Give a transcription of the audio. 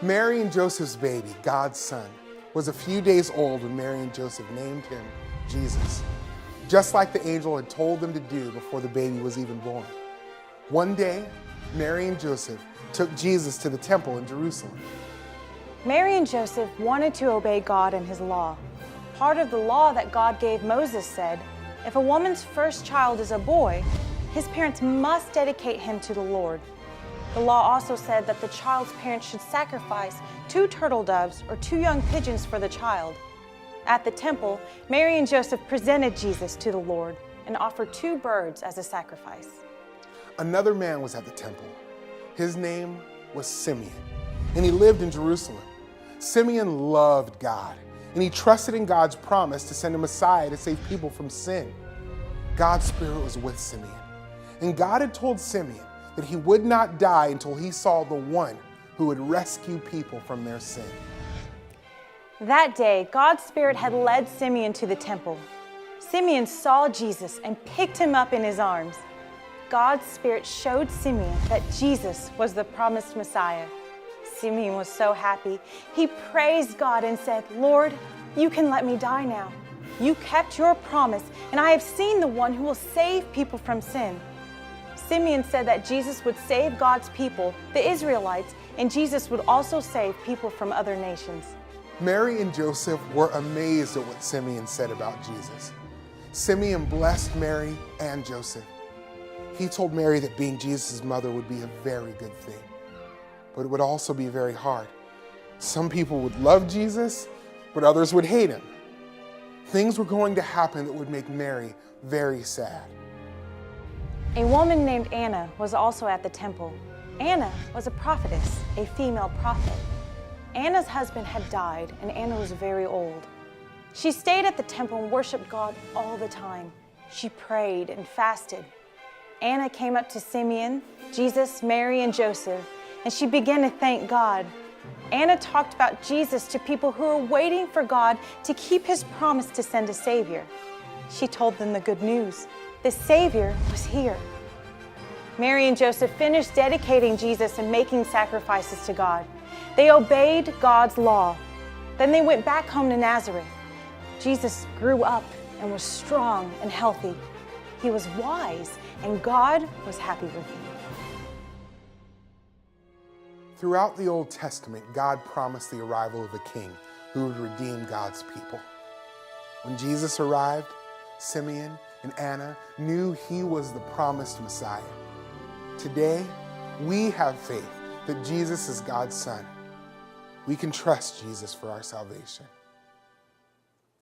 Mary and Joseph's baby, God's son, was a few days old when Mary and Joseph named him Jesus, just like the angel had told them to do before the baby was even born. One day, Mary and Joseph took Jesus to the temple in Jerusalem. Mary and Joseph wanted to obey God and his law. Part of the law that God gave Moses said, if a woman's first child is a boy, his parents must dedicate him to the Lord. The law also said that the child's parents should sacrifice 2 turtle doves or 2 young pigeons for the child. At the temple, Mary and Joseph presented Jesus to the Lord and offered 2 birds as a sacrifice. Another man was at the temple. His name was Simeon, and he lived in Jerusalem. Simeon loved God, and he trusted in God's promise to send a Messiah to save people from sin. God's Spirit was with Simeon, and God had told Simeon that he would not die until he saw the one who would rescue people from their sin. That day, God's Spirit had led Simeon to the temple. Simeon saw Jesus and picked him up in his arms. God's Spirit showed Simeon that Jesus was the promised Messiah. Simeon was so happy. He praised God and said, Lord, you can let me die now. You kept your promise, and I have seen the one who will save people from sin. Simeon said that Jesus would save God's people, the Israelites, and Jesus would also save people from other nations. Mary and Joseph were amazed at what Simeon said about Jesus. Simeon blessed Mary and Joseph. He told Mary that being Jesus' mother would be a very good thing, but it would also be very hard. Some people would love Jesus, but others would hate him. Things were going to happen that would make Mary very sad. A woman named Anna was also at the temple. Anna was a prophetess, a female prophet. Anna's husband had died, and Anna was very old. She stayed at the temple and worshiped God all the time. She prayed and fasted. Anna came up to Simeon, Jesus, Mary, and Joseph, and she began to thank God. Anna talked about Jesus to people who were waiting for God to keep his promise to send a Savior. She told them the good news. The Savior was here. Mary and Joseph finished dedicating Jesus and making sacrifices to God. They obeyed God's law. Then they went back home to Nazareth. Jesus grew up and was strong and healthy. He was wise, and God was happy with him. Throughout the Old Testament, God promised the arrival of a king who would redeem God's people. When Jesus arrived, Simeon and Anna knew he was the promised Messiah. Today, we have faith that Jesus is God's Son. We can trust Jesus for our salvation.